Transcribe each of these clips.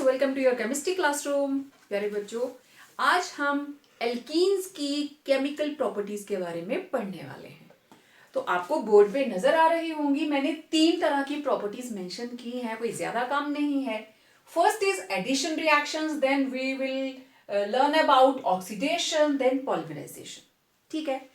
Welcome to your chemistry classroom. प्यारे बच्चों, आज हम एल्कीन्स की केमिकल प्रॉपर्टीज के बारे में पढ़ने वाले हैं। तो आपको बोर्ड पे नजर आ रही होंगी, मैंने 3 तरह की प्रॉपर्टीज मेंशन की हैं, कोई ज्यादा काम नहीं है। First is addition reactions, then we will learn about oxidation, then polymerization. ठीक है,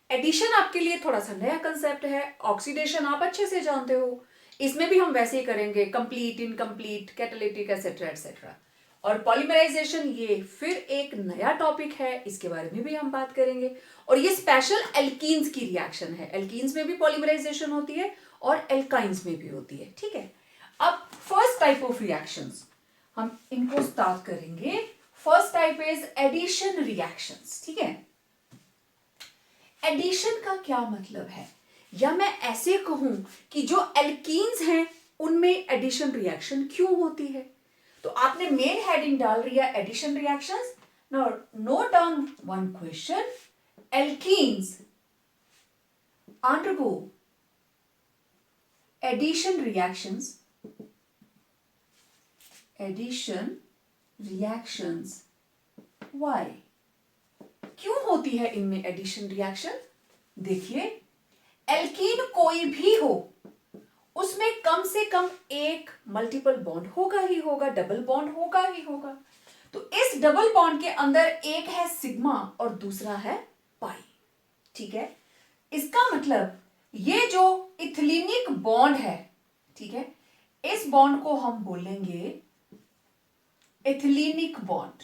एडिशन आपके लिए थोड़ा सा नया कंसेप्ट है, ऑक्सीडेशन आप अच्छे से जानते हो, इसमें भी हम वैसे ही करेंगे, complete, incomplete, catalytic etcetera etcetera. और पॉलीमराइजेशन ये फिर एक नया टॉपिक है, इसके बारे में भी हम बात करेंगे। और ये स्पेशल एल्कीन्स की रिएक्शन है, एल्कीन्स में भी पॉलीमराइजेशन होती है और एल्काइंस में भी होती है। ठीक है, अब फर्स्ट टाइप ऑफ रिएक्शंस हम इनको स्टार्ट करेंगे। First type is addition reactions. ठीक है, एडिशन का क्या मतलब है, या मैं ऐसे कहूं कि जो एल्कीन्स हैं उनमें एडिशन रिएक्शन क्यों होती है। तो आपने मेन हेडिंग डाल रही है addition reactions. Now note down one question, alkenes undergo addition reactions why, क्यों होती है इनमें एडिशन रिएक्शन। देखिए, एल्कीन कोई भी हो उसमें कम से कम एक मल्टीपल बॉन्ड होगा ही होगा, डबल बॉन्ड होगा ही होगा। तो इस डबल बॉन्ड के अंदर एक है सिग्मा और दूसरा है पाई। ठीक है, इसका मतलब ये जो इथिलीनिक बॉन्ड है, ठीक है, इस बॉन्ड को हम बोलेंगे इथिलीनिक बॉन्ड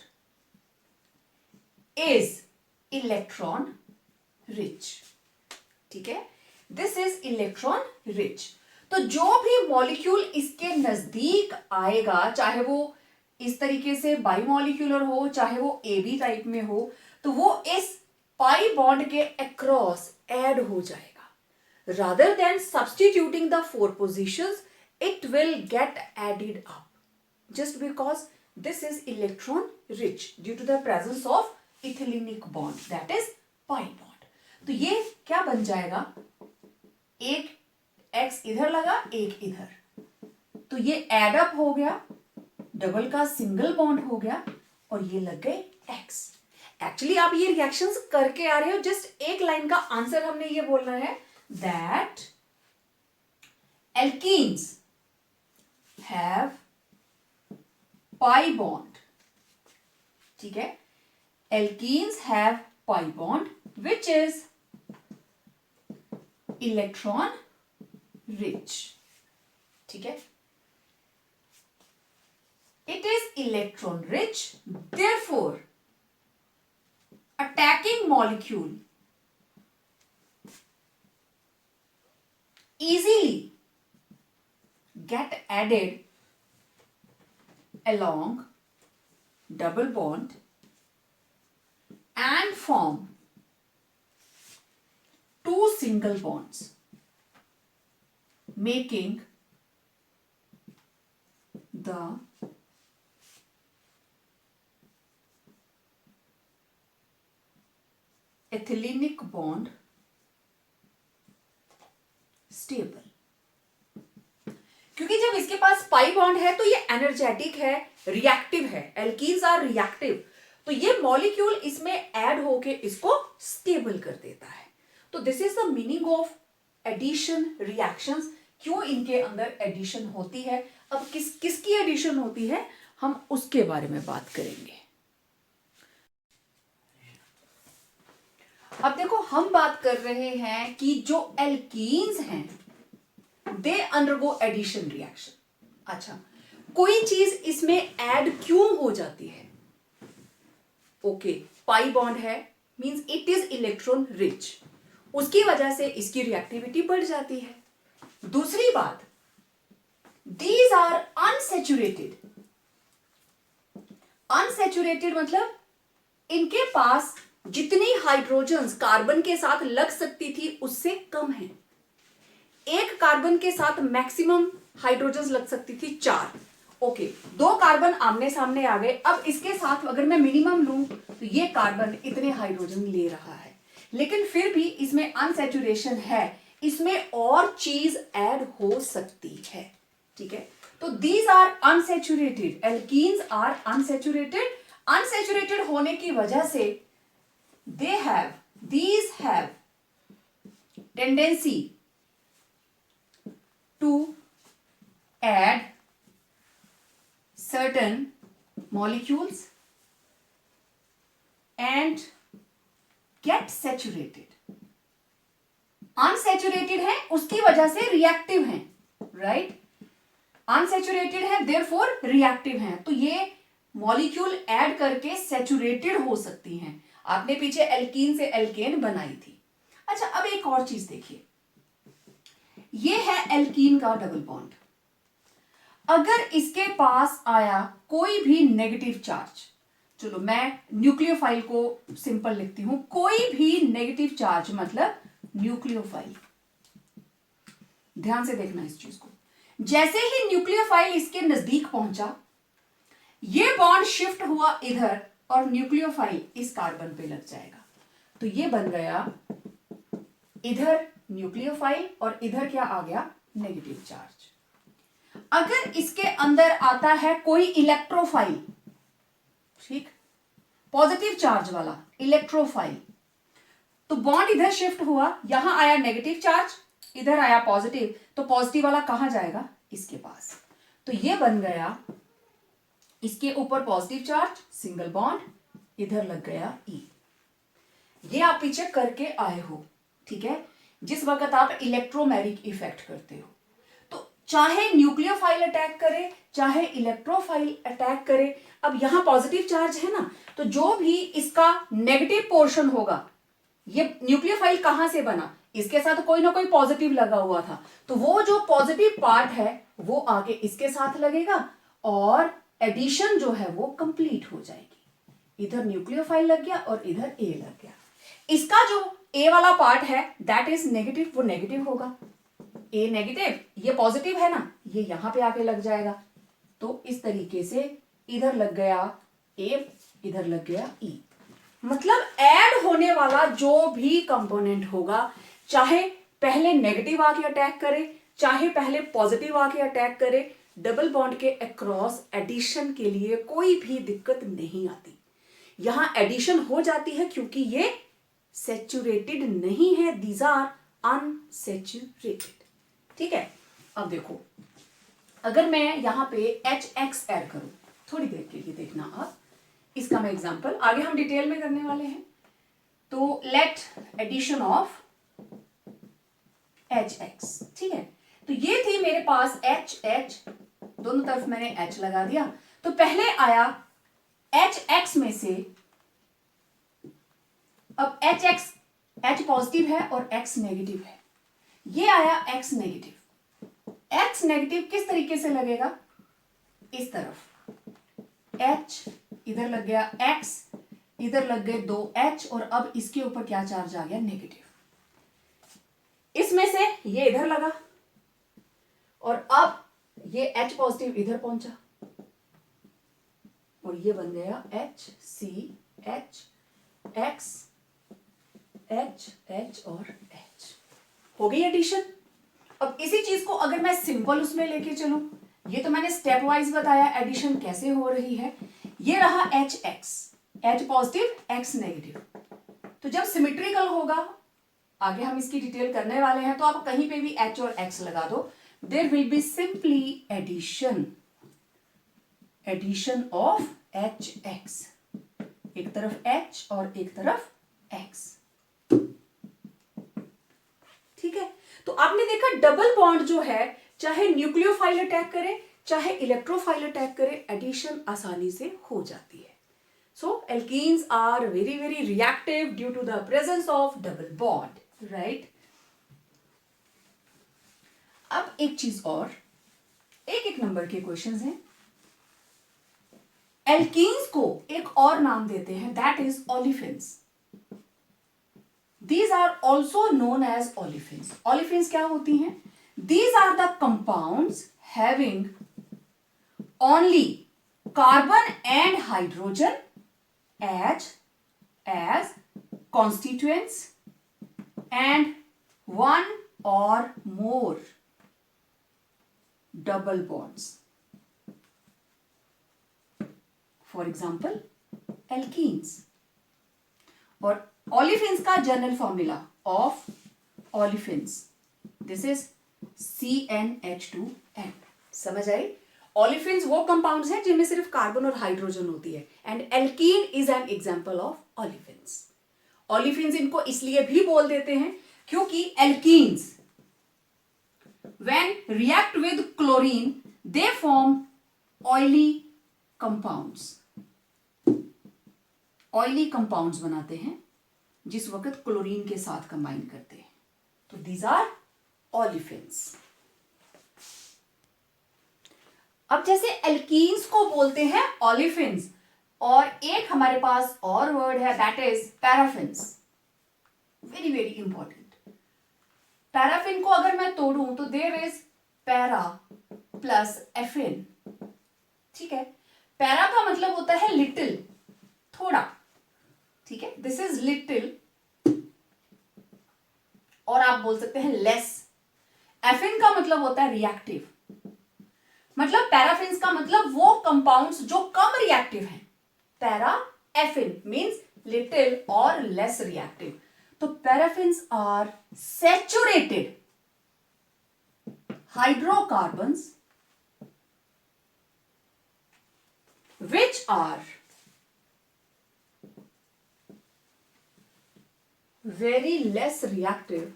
इज इलेक्ट्रॉन रिच। ठीक है, दिस इज इलेक्ट्रॉन रिच। तो जो भी मॉलिक्यूल इसके नजदीक आएगा, चाहे वो इस तरीके से बाइमॉलिक्यूलर हो, चाहे वो AB टाइप में हो, तो वो इस पाई बॉन्ड के अक्रॉस ऐड हो जाएगा। Rather than substituting the 4 positions, it will get added up just because this is electron rich due to the presence of ethylenic bond, that is pi bond. तो ये क्या बन जाएगा, एक X इधर लगा, एक इधर, तो ये एड अप हो गया, डबल का सिंगल बॉन्ड हो गया और ये लग गए X। एक्चुअली आप ये रिएक्शंस करके आ रहे हो, जस्ट एक लाइन का आंसर हमने ये बोलना है, that alkenes have pi bond। ठीक है, alkenes have pi bond which is electron rich। ठीक है, it is electron rich, therefore attacking molecule easily get added along double bond and form 2 single bonds, making the ethylenic bond stable। क्योंकि जब इसके पास pi bond है तो ये energetic है, reactive है, एल्कीन्स आर रिएक्टिव, तो ये मॉलिक्यूल इसमें ऐड होके इसको स्टेबल कर देता है। तो this is the meaning of addition reactions, क्यों इनके अंदर एडिशन होती है। अब किसकी एडिशन होती है हम उसके बारे में बात करेंगे। अब देखो, हम बात कर रहे हैं कि जो एल्कीन्स हैं दे अंडरगो एडिशन रिएक्शन। अच्छा, कोई चीज इसमें ऐड क्यों हो जाती है। ओके, पाई बॉन्ड है, means it is electron rich, उसकी वजह से इसकी रिएक्टिविटी बढ़ जाती है। दूसरी बात, दीज आर अनसैचुरेटेड। अनसैचुरेटेड मतलब इनके पास जितनी हाइड्रोजन्स कार्बन के साथ लग सकती थी उससे कम है। एक कार्बन के साथ मैक्सिमम हाइड्रोजन्स लग सकती थी 4। ओके, 2 कार्बन आमने सामने आ गए, अब इसके साथ अगर मैं मिनिमम लूं तो ये कार्बन इतने हाइड्रोजन ले रहा है, लेकिन फिर भी इसमें अनसैचुरेशन है, इसमें और चीज ऐड हो सकती है। ठीक है, तो these are unsaturated, alkenes are unsaturated. Unsaturated होने की वजह से these have tendency to add certain molecules and get saturated. Unsaturated है उसकी वजह से रिएक्टिव है, राइट? अनसेचुरेटेड है देयरफॉर रिएक्टिव है, तो ये मॉलिक्यूल ऐड करके सेचुरेटेड हो सकती हैं। आपने पीछे एल्कीन से एल्केन बनाई थी। अच्छा, अब एक और चीज देखिए, ये है एल्कीन का डबल बॉन्ड। अगर इसके पास आया कोई भी नेगेटिव चार्ज, चलो मैं न्यूक्लियोफाइल को सिंपल लिखती हूं, कोई भी नेगेटिव चार्ज मतलब न्यूक्लियोफाइल। ध्यान से देखना इस चीज को। जैसे ही न्यूक्लियोफाइल इसके नजदीक पहुंचा, ये बॉन्ड शिफ्ट हुआ इधर और न्यूक्लियोफाइल इस कार्बन पे लग जाएगा, तो ये बन गया इधर न्यूक्लियोफाइल और इधर क्या आ गया, नेगेटिव चार्ज। अगर इसके अंदर आता है कोई इलेक्ट्रोफाइल, ठीक, पॉजिटिव चार्ज वाला इलेक्ट्रोफाइल, तो बॉन्ड इधर शिफ्ट हुआ, यहां आया नेगेटिव चार्ज, इधर आया पॉजिटिव, तो पॉजिटिव वाला कहां जाएगा, इसके पास। तो ये बन गया इसके ऊपर पॉजिटिव चार्ज, सिंगल बॉन्ड, इधर लग गया ई। ये आप पीछे करके आए हो, ठीक है, जिस वक्त आप इलेक्ट्रोमैग्नेटिक इफेक्ट करते हो। तो चाहे न्यूक्लियोफाइल अटैक करे, चाहे इलेक्ट्रोफाइल अटैक करे, अब यहां पॉजिटिव चार्ज है ना, तो जो भी इसका नेगेटिव पोर्शन होगा, ये न्यूक्लियोफाइल कहां से बना, इसके साथ कोई ना कोई पॉजिटिव लगा हुआ था, तो वो जो पॉजिटिव पार्ट है वो आगे इसके साथ लगेगा और एडिशन जो है वो कंप्लीट हो जाएगी। इधर न्यूक्लियोफाइल लग गया और इधर ए लग गया। इसका जो ए वाला पार्ट है दैट इज नेगेटिव, वो नेगेटिव होगा, ए नेगेटिव, ये पॉजिटिव है ना, ये यहां पे आके लग जाएगा। तो इस तरीके से इधर लग गया ए, इधर लग गया ई। मतलब ऐड होने वाला जो भी कंपोनेंट होगा, चाहे पहले नेगेटिव आके अटैक करे, चाहे पहले पॉजिटिव आके अटैक करे, डबल बॉन्ड के अक्रॉस एडिशन के लिए कोई भी दिक्कत नहीं आती। यहां एडिशन हो जाती है क्योंकि ये सेचुरेटेड नहीं है, दीज आर अनसेचुरेटेड, ठीक है। अब देखो, अगर मैं यहां पे HX ऐड करूं, थोड़ी देर के लिए देखना आप, इसका मैं एग्जांपल, आगे हम डिटेल में करने वाले हैं। तो लेट एडिशन ऑफ HX, ठीक है। तो ये थी मेरे पास HH, दोनों तरफ मैंने H लगा दिया। तो पहले आया HX में से, अब H पॉजिटिव है और X नेगेटिव है, ये आया X नेगेटिव। X नेगेटिव किस तरीके से लगेगा, इस तरफ H, इधर लग गया X, इधर लग गए 2 H और अब इसके ऊपर क्या चार्ज आ गया, नेगेटिव। इसमें से ये इधर लगा और अब ये H पॉजिटिव इधर पहुंचा और ये बन गया H C H X H H और H, हो गई एडिशन। अब इसी चीज को अगर मैं सिंपल उसमें लेके चलूं, ये तो मैंने स्टेप वाइज बताया एडिशन कैसे हो रही है। ये रहा HX, H positive X negative. तो जब सिमेट्रिकल होगा, आगे हम इसकी डिटेल करने वाले हैं, तो आप कहीं पे भी H और X लगा दो, there will be simply addition of HX, एक तरफ H और एक तरफ X, ठीक है। तो आपने देखा डबल बॉन्ड जो है, चाहे न्यूक्लियोफाइल अटैक करे चाहे इलेक्ट्रोफाइल अटैक करे, एडिशन आसानी से हो जाती है। So alkenes are very very reactive due to the presence of double bond, right. अब एक चीज और, एक एक नंबर के क्वेश्चंस हैं। एल्कीन्स को एक और नाम देते हैं, that is olefins. These are also known as olefins. Olefins क्या होती हैं? These are the compounds having only carbon and hydrogen as constituents and one or more double bonds. For example alkenes. और ऑलिफिन्स का general formula of olefins, this is CnH2n। समझ आई? Olefins वो compounds हैं जिनमें सिर्फ कार्बन और hydrogen होती है, and alkene is an example of olefins. Olefins इनको इसलिए भी बोल देते हैं क्योंकि alkenes when react with chlorine they form oily compounds. Oily compounds बनाते हैं जिस वक्त क्लोरीन के साथ कंबाइन करते हैं, तो दीज आर ऑलिफिन्स। अब जैसे एल्कीन्स को बोलते हैं ऑलिफिन्स, और एक हमारे पास और वर्ड है that is paraffins. Very very important. Paraffin को अगर मैं तोड़ूं तो देयर इज पैरा प्लस एफिन। ठीक है, पैरा का मतलब होता है लिटिल, थोड़ा। ठीक है, दिस इज लिटिल, और आप बोल सकते हैं लेस। एफिन का मतलब होता है रिएक्टिव, मतलब पैराफिन्स का मतलब वो कंपाउंड्स जो कम रिएक्टिव हैं। पैरा एफिन मींस लिटिल और लेस रिएक्टिव। तो paraffins are saturated hydrocarbons which are very less reactive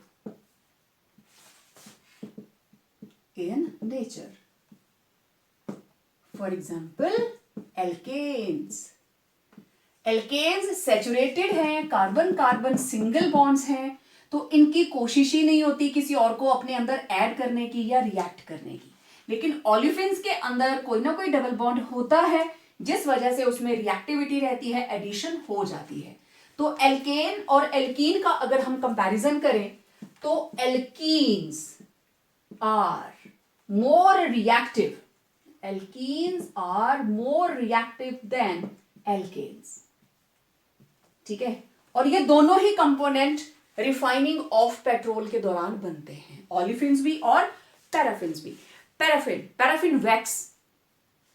in nature. For example, alkanes. Alkanes saturated हैं, कार्बन कार्बन सिंगल बॉन्ड्स हैं, तो इनकी कोशिश ही नहीं होती किसी और को अपने अंदर ऐड करने की या रिएक्ट करने की। लेकिन ऑलिफिन्स के अंदर कोई ना कोई डबल बॉन्ड होता है जिस वजह से उसमें रिएक्टिविटी रहती है, एडिशन हो जाती है। तो एल्केन और एल्कीन का अगर हम कंपैरिजन करें तो alkenes are more reactive, alkenes are more reactive than alkanes. ठीक है, और ये दोनों ही कंपोनेंट रिफाइनिंग ऑफ पेट्रोल के दौरान बनते हैं, ऑलिफिन्स भी और पैराफिन्स भी। Paraffin, paraffin wax,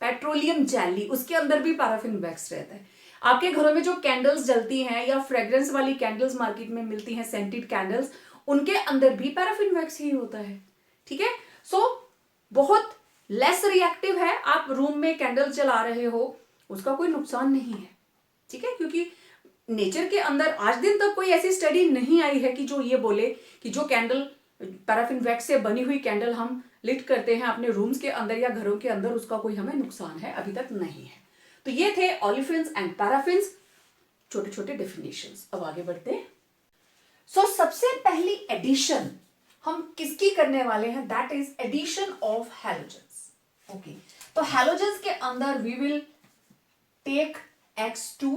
petroleum jelly, उसके अंदर भी पैराफिन वैक्स रहता है। आपके घरों में जो कैंडल्स जलती हैं या फ्रेग्रेंस वाली कैंडल्स मार्केट में मिलती हैं, सेंटेड कैंडल्स, उनके अंदर भी पैराफिन वैक्स ही होता है। ठीक है, सो बहुत लेस रिएक्टिव है। आप रूम में कैंडल जला रहे हो, उसका कोई नुकसान नहीं है। ठीक है, क्योंकि नेचर के अंदर आज दिन तक कोई ऐसी स्टडी नहीं आई है कि जो ये बोले कि जो कैंडल पैराफिन वैक्स से बनी हुई कैंडल हम लिट करते हैं अपने रूम्स के अंदर या घरों के अंदर, उसका कोई हमें नुकसान है, अभी तक नहीं है। तो ये थे ऑलिफिन्स एंड पैराफिन्स, छोटे छोटे डेफिनेशंस। अब आगे बढ़ते हैं। सो सबसे पहली एडिशन हम किसकी करने वाले हैं, that is addition of halogens. Okay, तो हैलोजेंस के अंदर we will take X2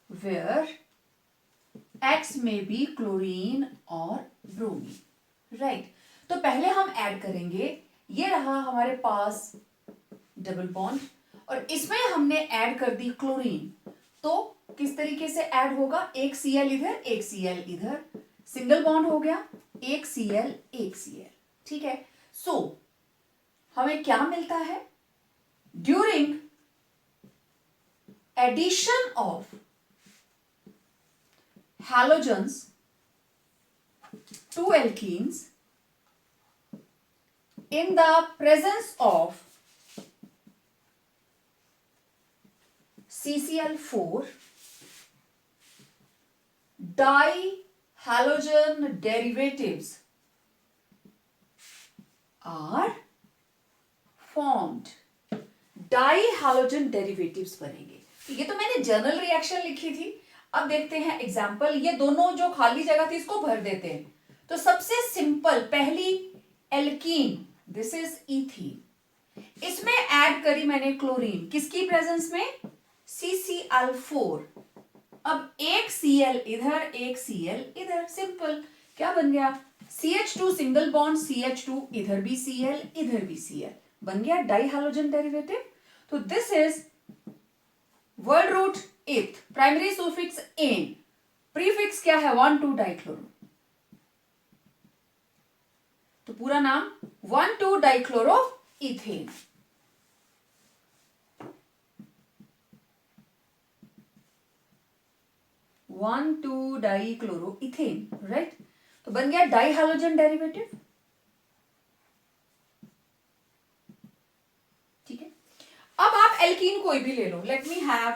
where X may be chlorine और bromine, राइट। तो पहले हम ऐड करेंगे, ये रहा हमारे पास डबल बॉन्ड, और इसमें हमने ऐड कर दी क्लोरीन। तो किस तरीके से ऐड होगा, एक Cl इधर एक Cl इधर, सिंगल बॉन्ड हो गया, एक Cl एक Cl। ठीक है, सो हमें क्या मिलता है, during addition of halogens to alkenes in the presence of CCl4, dihalogen derivatives are formed। Dihalogen derivatives बनेंगे। ये तो मैंने जनरल रिएक्शन लिखी थी, अब देखते हैं एग्जांपल। ये दोनों जो खाली जगह थी इसको भर देते हैं। तो सबसे सिंपल पहली एल्कीन, दिस इज इथीन, इसमें ऐड करी मैंने क्लोरीन, किसकी प्रेजेंस में, CCl4। अब एक Cl इधर एक Cl इधर, सिंपल क्या बन गया, CH2 सिंगल बॉन्ड CH2, इधर भी Cl इधर भी Cl, बन गया डाइहालोजन डेरिवेटिव। तो दिस इज वर्ड रूट इथ, प्राइमरी सुफिक्स एन, प्रीफिक्स क्या है 1,2 डाइक्लोरो, तो पूरा नाम 1,2 डाइक्लोरो इथेन। 1,2-डाइक्लोरोइथेन, राइट। तो बन गया डाई हैलोजन डेरिवेटिव, ठीक है। अब आप एल्कीन कोई भी ले लो, let me have,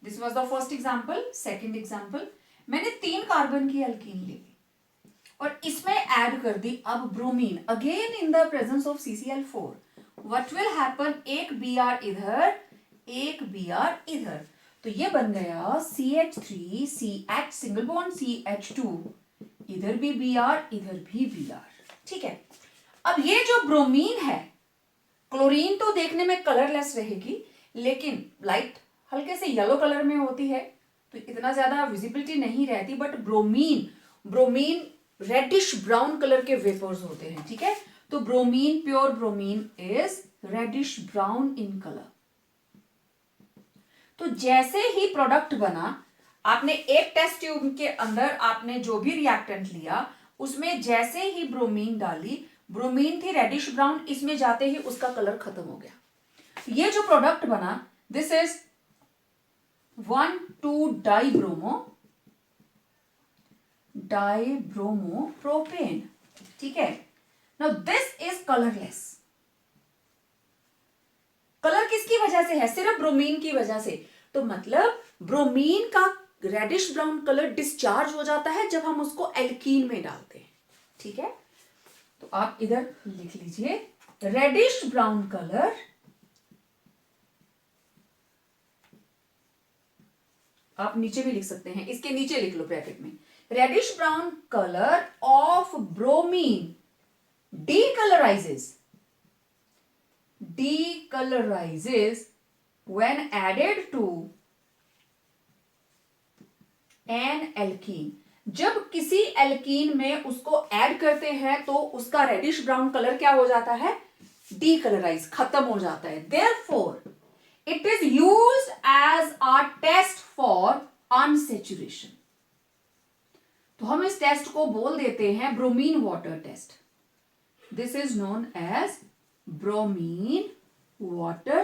this was the first example, second example, मैंने 3 कार्बन की एल्कीन ले ली और इसमें ऐड कर दी अब bromine, again in the presence of CCl4, what will happen, एक Br इधर, एक Br इधर, तो ये बन गया CH3 CH single bond CH2, इधर भी Br इधर भी Br, ठीक है। अब ये जो ब्रोमीन है, क्लोरीन तो देखने में कलरलेस रहेगी, लेकिन लाइट हल्के से येलो कलर में होती है, तो इतना ज्यादा विजिबिलिटी नहीं रहती, but bromine reddish brown colour के वेपर्स होते हैं, ठीक है। तो bromine, pure bromine is reddish brown in colour. तो जैसे ही प्रोडक्ट बना, आपने एक टेस्ट ट्यूब के अंदर आपने जो भी रिएक्टेंट लिया, उसमें जैसे ही ब्रोमीन डाली, ब्रोमीन थी रेडिश ब्राउन, इसमें जाते ही उसका कलर खत्म हो गया। ये जो प्रोडक्ट बना, दिस इज 1,2-डाइब्रोमो-प्रोपेन, ठीक है। Now this is colourless. Colour किसकी वजह से है? सिर्फ ब्रोमीन की वजह से। तो मतलब ब्रोमीन का रेडिश ब्राउन कलर डिस्चार्ज हो जाता है जब हम उसको एल्कीन में डालते हैं, ठीक है। तो आप इधर लिख लीजिए रेडिश ब्राउन कलर, आप नीचे भी लिख सकते हैं, इसके नीचे लिख लो ब्रैकेट में, reddish brown colour of bromine decolorizes when added to an alkene। जब किसी एल्कीन में उसको ऐड करते हैं तो उसका रेडिश ब्राउन कलर क्या हो जाता है? डीकलराइज, खत्म हो जाता है। Therefore it is used as a test for unsaturation. तो हम इस टेस्ट को बोल देते हैं bromine water test. This is known as bromine water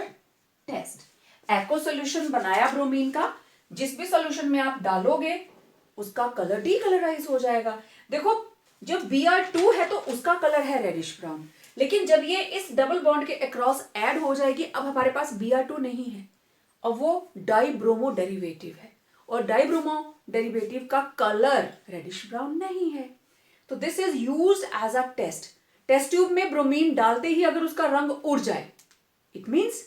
test. Aqua solution बनाया ब्रोमीन का, जिस भी सोल्यूशन में आप डालोगे उसका कलर डीकलराइज हो जाएगा। देखो जब Br2 है तो उसका कलर है रेडिश ब्राउन, लेकिन जब ये इस डबल बॉन्ड के अक्रॉस ऐड हो जाएगी, अब हमारे पास Br2 नहीं है, अब वो डाइब्रोमो डेरिवेटिव है, और डाइब्रोमो डेरिवेटिव का कलर रेडिश ब्राउन नहीं है। तो this is used as a test. Test tube में ब्रोमीन डालते ही अगर उसका रंग उड़ जाए, it means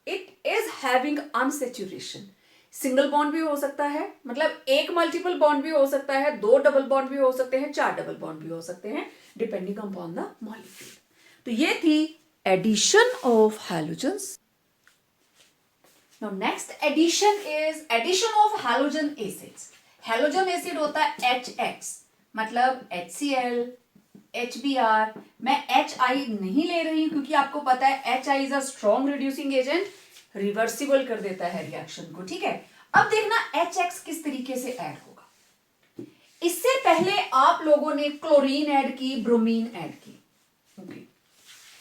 it is having unsaturation. Single bond भी हो सकता है, मतलब एक मल्टीपल बॉन्ड भी हो सकता है, 2 डबल बॉन्ड भी हो सकते हैं, 4 डबल बॉन्ड भी हो सकते हैं, डिपेंडिंग अपॉन द मॉलिक्यूल। तो ये थी addition of halogens. Now next addition is addition of halogen acids. Halogen acid होता है HX, मतलब HCl, HBr। मैं HI नहीं ले रही हूं क्योंकि आपको पता है HI is a strong reducing agent, reversible कर देता है रिएक्शन को, ठीक है। अब देखना HX किस तरीके से ऐड होगा। इससे पहले आप लोगों ने क्लोरीन ऐड की, ब्रोमीन ऐड की, ओके,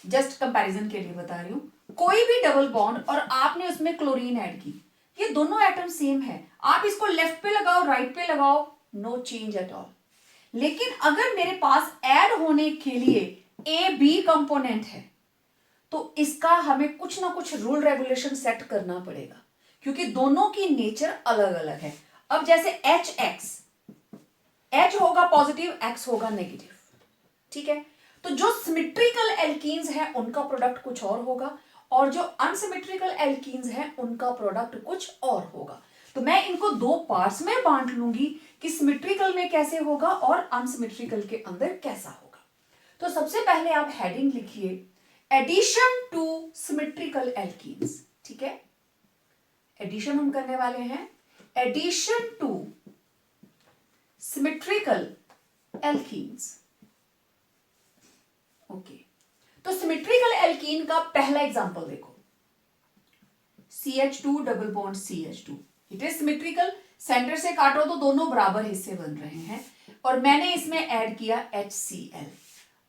जस्ट कंपैरिजन के लिए बता रही हूं। कोई भी डबल बॉन्ड और आपने उसमें क्लोरीन ऐड की, ये दोनों एटम सेम है, आप इसको लेफ्ट पे लगाओ राइट पे लगाओ, नो चेंज एट ऑल। लेकिन अगर मेरे पास ऐड होने के लिए AB कंपोनेंट है, तो इसका हमें कुछ ना कुछ रूल रेगुलेशन सेट करना पड़ेगा, क्योंकि दोनों की नेचर अलग अलग है। अब जैसे HX, H होगा पॉजिटिव, X होगा नेगेटिव, ठीक है। तो जो सिमेट्रिकल एल्कीन्स हैं उनका प्रोडक्ट कुछ और होगा, और जो अनसिमेट्रिकल एल्कीन्स हैं उनका प्रोडक्ट कुछ और होगा। तो मैं इनको 2 पार्ट्स में बांट लूंगी कि सिमेट्रिकल में कैसे होगा और अनसिमेट्रिकल के अंदर कैसा होगा। तो सबसे पहले आप हेडिंग लिखिए एडिशन टू सिमेट्रिकल एल्कीन्स, ठीक है। एडिशन हम करने वाले हैं, addition to symmetrical alkenes, okay. तो सिमेट्रिकल एल्कीन का पहला एग्जांपल देखो, CH2 double bond CH2, it is symmetrical, centre से काटो तो दोनों बराबर हिस्से बन रहे हैं, और मैंने इसमें ऐड किया HCl।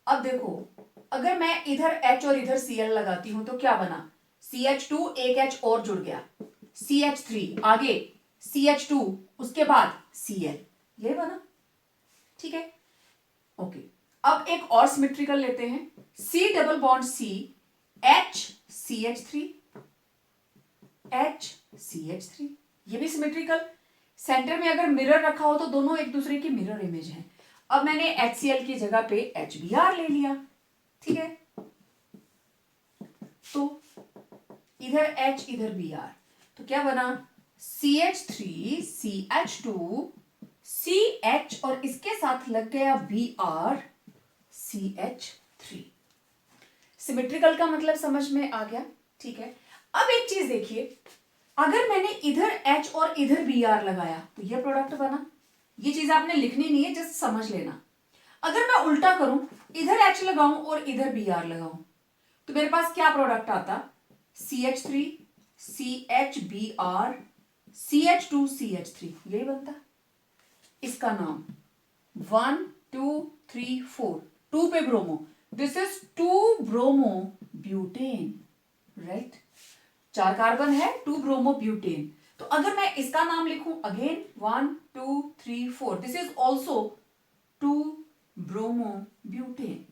अब देखो अगर मैं इधर H और इधर Cl लगाती हूं तो क्या बना, CH2 एक H और जुड़ गया, CH3 आगे CH2, उसके बाद Cl, ये बना, ठीक है। ओके, अब एक और सिमेट्रिकल लेते हैं, C double bond C, H CH3, H CH3, ये भी सिमेट्रिकल। सेंटर में अगर मिरर रखा हो तो दोनों एक दूसरे की मिरर इमेज है। अब मैंने HCl की जगह पे HBr ले लिया, ठीक है, तो इधर H इधर Br, तो क्या बना, CH3 CH2 CH और इसके साथ लग गया Br CH3। सिमेट्रिकल का मतलब समझ में आ गया, ठीक है। अब एक चीज देखिए, अगर मैंने इधर H और इधर Br लगाया तो ये प्रोडक्ट बना। ये चीज आपने लिखनी नहीं है, जस्ट समझ लेना। अगर मैं उल्टा करूं, इधर H लगाऊं और इधर Br लगाऊं, तो मेरे पास क्या प्रोडक्ट आता, CH3 CHBr CH2 CH3, यही बनता। इसका नाम 1 2 3 4, 2 पे bromo, this is 2 bromo butane, right. 4 carbon है, 2 ब्रोमो ब्यूटेन। तो अगर मैं इसका नाम लिखूं again 1 2 3 4, this is also 2 bromo butane.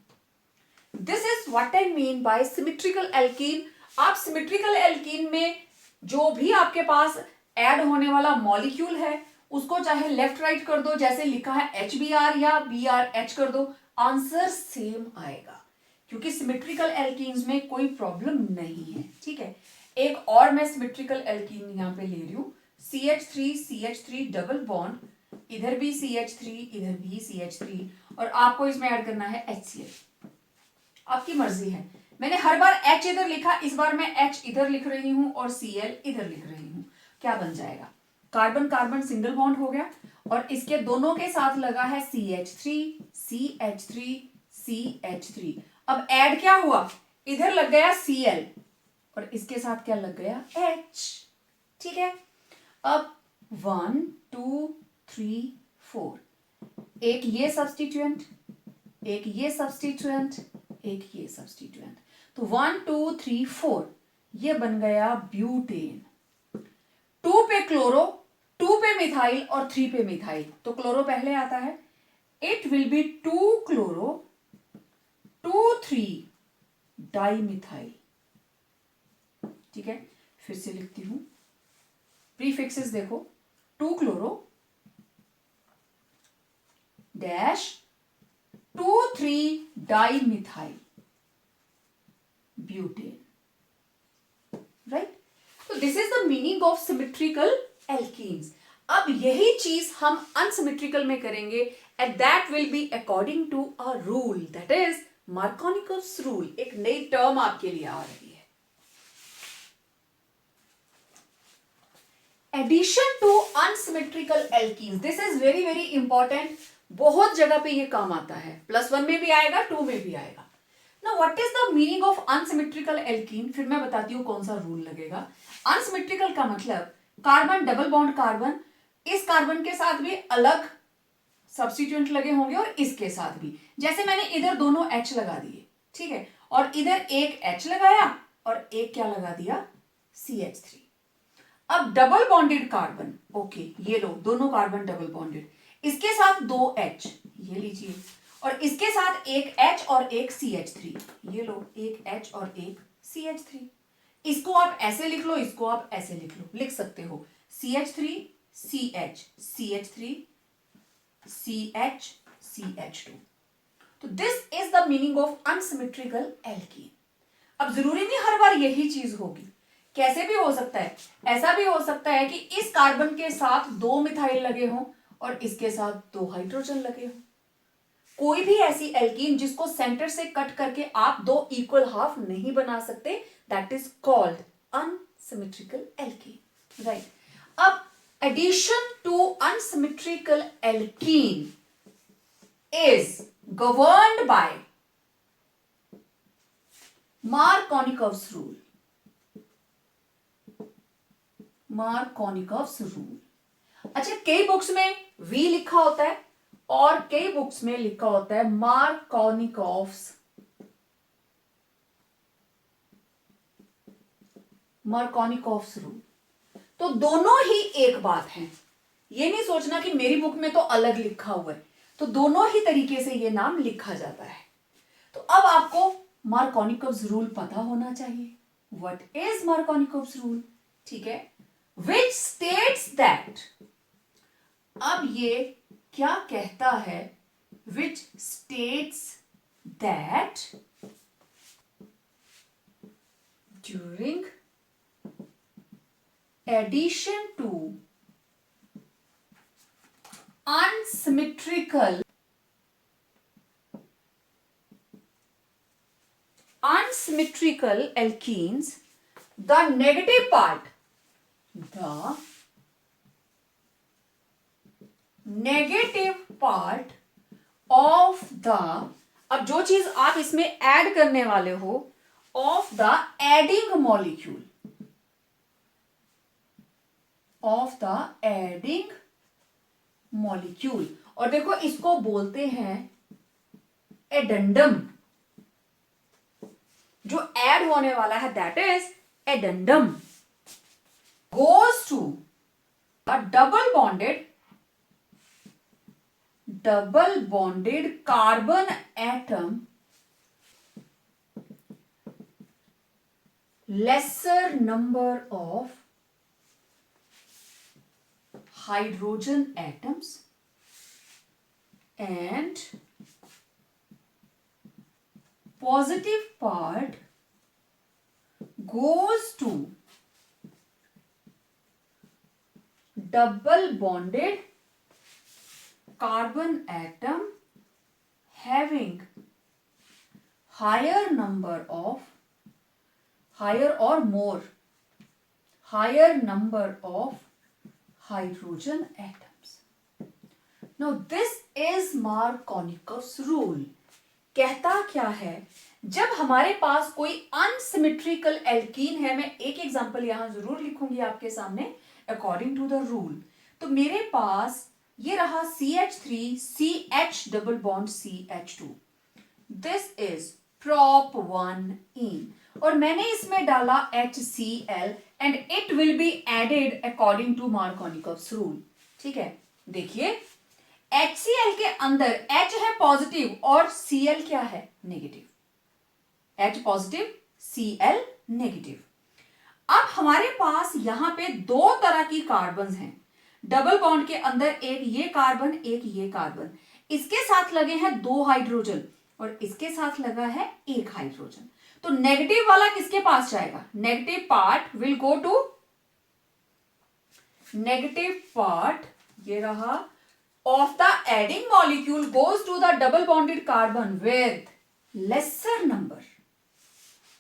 This is what I mean by symmetrical alkene. आप सिमेट्रिकल एल्कीन में जो भी आपके पास ऐड होने वाला मॉलिक्यूल है उसको चाहे लेफ्ट राइट कर दो, जैसे लिखा है HBr या BrH कर दो, आंसर सेम आएगा, क्योंकि सिमेट्रिकल एल्कीन्स में कोई प्रॉब्लम नहीं है, ठीक है। एक और मैं सिमेट्रिकल एल्कीन यहां पे ले रही हूं, CH3 CH3 डबल बॉन्ड, इधर भी CH3 इधर भी CH3, और आपको इसमें ऐड करना है HCl। आपकी मर्जी है, मैंने हर बार H इधर लिखा, इस बार मैं H इधर लिख रही हूं और Cl इधर लिख रही हूं। क्या बन जाएगा, कार्बन कार्बन सिंगल बॉन्ड हो गया, और इसके दोनों के साथ लगा है CH3 CH3 CH3। अब ऐड क्या हुआ, इधर लग गया Cl और इसके साथ क्या लग गया H, ठीक है। अब 1 2 3 4, एक ये सब्स्टिट्यूएंट, एक ये सब्स्टिट्यूएंट, एक ये सब्स्टिट्यूएंट, तो 1 2 3 4 ये बन गया ब्यूटेन। 2 पे क्लोरो, 2 पे मिथाइल और 3 पे मिथाइल, तो क्लोरो पहले आता है, it will be 2 chloro 2 3 dimethyl, ठीक है। फिर से लिखती हूं, प्रीफिक्सेस देखो, 2 chloro dash 2 3 dimethyl butane, right. तो this is the meaning of symmetrical alkenes. अब यही चीज हम अनसिमेट्रिकल में करेंगे, and that will be according to a rule, that is Markovnikov's rule. एक नई टर्म आपके लिए आ रही है, addition to unsymmetrical alkenes. This is very very important, बहुत जगह पे ये काम आता है, +1 में भी आएगा, 2 में भी आएगा। Now what is the meaning of unsymmetrical alkene? फिर मैं बताती हूँ कौन सा रूल लगेगा। अनसिमेट्रिकल का मतलब कार्बन डबल बॉन्ड कार्बन, इस कार्बन के साथ भी अलग सब्स्टिट्यूएंट लगे होंगे और इसके साथ भी, जैसे मैंने इधर दोनों H लगा दिए, ठीक है, और इधर एक H लगाया और एक क्या लगा दिया, CH3। अब डबल बॉन्डेड कार्बन, ओके, ये लो दोनों कार्बन डबल बॉन्डेड, इसके साथ 2 H, ये लीजिए, और इसके साथ एक H और एक CH3, ये लो एक H और एक CH3। इसको आप ऐसे लिख लो, इसको आप ऐसे लिख लो, लिख सकते हो CH3 CH CH3 CH CH2। तो this is the meaning of unsymmetrical alkene. अब जरूरी नहीं हर बार यही चीज होगी, कैसे भी हो सकता है, ऐसा भी हो सकता है कि इस कार्बन के साथ 2 मिथाइल लगे हों और इसके साथ 2 हाइड्रोजन लगे हों। कोई भी ऐसी एल्कीन जिसको सेंटर से कट करके आप 2 इक्वल हाफ नहीं बना सकते, that is called unsymmetrical alkene, right. अब addition to unsymmetrical alkene is governed by Markovnikov's rule. Markovnikov's rule, अच्छा, कई बुक्स में V लिखा होता है और कई बुक्स में लिखा होता है मार्कोनिकव्स रूल। तो दोनों ही एक बात है, ये नहीं सोचना कि मेरी बुक में तो अलग लिखा हुआ है, तो दोनों ही तरीके से ये नाम लिखा जाता है। तो अब आपको मार्कोनिकव्स रूल पता होना चाहिए। What is Markovnikov's rule? ठीक है, विच स्टेट्स दैट, अब ये क्या कहता है, which states that during addition to unsymmetrical alkenes, the negative part of the, अब जो चीज आप इसमें ऐड करने वाले हो, of the adding molecule, और देखो इसको बोलते हैं एडेंडम, जो ऐड होने वाला है that is addendum, goes to a double bonded carbon atom, lesser number of hydrogen atoms, and positive part goes to double bonded carbon atom having higher number of hydrogen atoms. Now this is Markovnikov's rule. कहता क्या है, जब हमारे पास कोई unsymmetrical alkene है, मैं एक example यहां जरूर लिखूंगी आपके सामने अकॉर्डिंग टू द रूल। तो मेरे पास ये रहा CH3 CH double bond CH2, this is prop 1ene, और मैंने इसमें डाला HCl and it will be added according to Markovnikov's rule. ठीक है, देखिए HCl के अंदर H है पॉजिटिव और Cl क्या है, negative, H positive Cl negative. अब हमारे पास यहां पे दो तरह की कार्बन हैं, डबल बॉन्ड के अंदर एक ये कार्बन एक ये कार्बन, इसके साथ लगे हैं दो हाइड्रोजन और इसके साथ लगा है एक हाइड्रोजन। तो नेगेटिव वाला किसके पास जाएगा, negative part will go to, negative part ये रहा of the adding molecule goes to the double bonded carbon with lesser number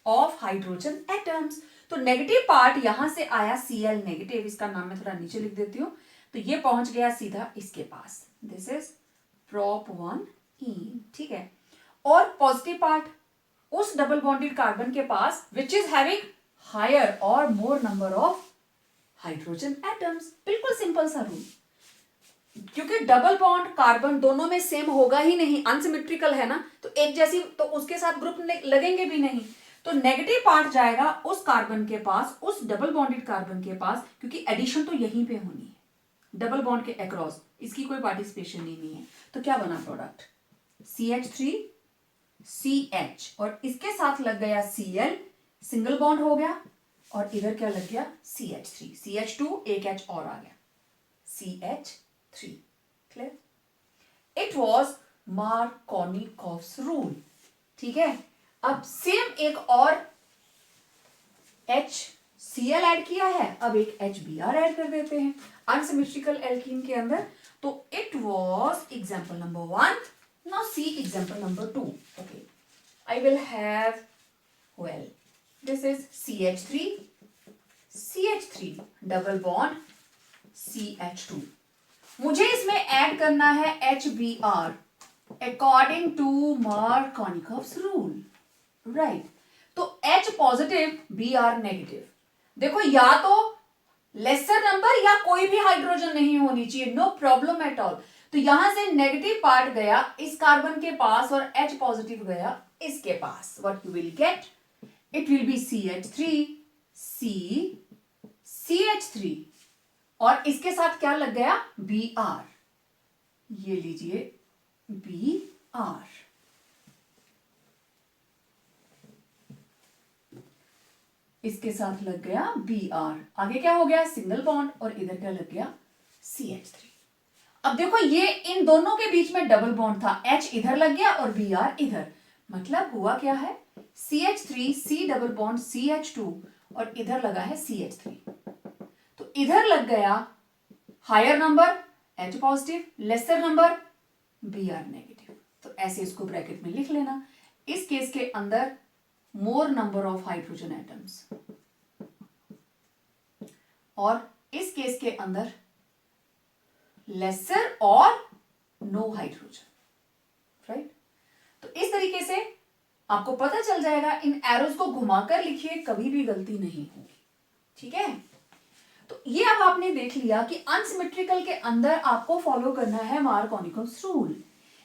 of hydrogen atoms। तो नेगेटिव पार्ट यहां से आया Cl नेगेटिव, इसका नाम मैं थोड़ा नीचे लिख देती हूं, तो ये पहुंच गया सीधा इसके पास, दिस इज prop 1ene। ठीक है, और पॉजिटिव पार्ट उस डबल बॉन्डेड कार्बन के पास विच इज हैविंग हायर और मोर नंबर ऑफ हाइड्रोजन एटम्स। बिल्कुल सिंपल सा रूल, क्योंकि डबल बॉन्ड कार्बन दोनों में सेम होगा ही नहीं, अनसिमेट्रिकल है ना, तो एक जैसी, तो उसके साथ ग्रुप लगेंगे भी नहीं। तो नेगेटिव पार्ट जाएगा उस कार्बन के पास, उस डबल बॉन्डेड कार्बन के पास, क्योंकि एडिशन तो यहीं पे होनी है, डबल बॉन्ड के अक्रॉस, इसकी कोई पार्टिसिपेशन ही नहीं है। तो क्या बना प्रोडक्ट, CH3 CH, और इसके साथ लग गया Cl, सिंगल बॉन्ड हो गया, और इधर क्या लग गया CH3 CH2, एक H और आ गया CH3। Clear, it was Markovnikov's rule. ठीक है, अब सेम एक और HCl ऐड किया है, अब एक HBr ऐड कर देते हैं अनसिमेट्रिकल एल्कीन के अंदर। तो it was example number 1, now see example number 2। Okay, I will have, well this is CH3 double bond CH2, मुझे इसमें ऐड करना है HBr according to Markovnikov's rule, right. तो H पॉजिटिव Br नेगेटिव, देखो या तो लेसर नंबर या कोई भी हाइड्रोजन नहीं होनी चाहिए, नो प्रॉब्लम एट ऑल। तो यहां से नेगेटिव पार्ट गया इस कार्बन के पास और H पॉजिटिव गया इसके पास, what you will get, it will be CH3 C CH3 और इसके साथ क्या लग गया, Br, ये लीजिए Br, इसके साथ लग गया Br, आगे क्या हो गया, सिंगल बॉन्ड, और इधर क्या लग गया, CH3। अब देखो ये इन दोनों के बीच में डबल बॉन्ड था, H इधर लग गया और Br इधर, मतलब हुआ क्या है, CH3 C double bond CH2 और इधर लगा है CH3, तो इधर लग गया higher number H positive, lesser number Br negative. तो ऐसे इसको ब्रैकेट में लिख लेना। इस केस के अंदर मोर नंबर ऑफ हाइड्रोजन एटम्स, और इस केस के अंदर लेसर और नो हाइड्रोजन, राइट। तो इस तरीके से आपको पता चल जाएगा, इन एरोज को घुमाकर लिखिए, कभी भी गलती नहीं होगी, ठीक है। तो ये अब आपने देख लिया कि अनसिमेट्रिकल के अंदर आपको फॉलो करना है मार्कोनिकॉव्स रूल,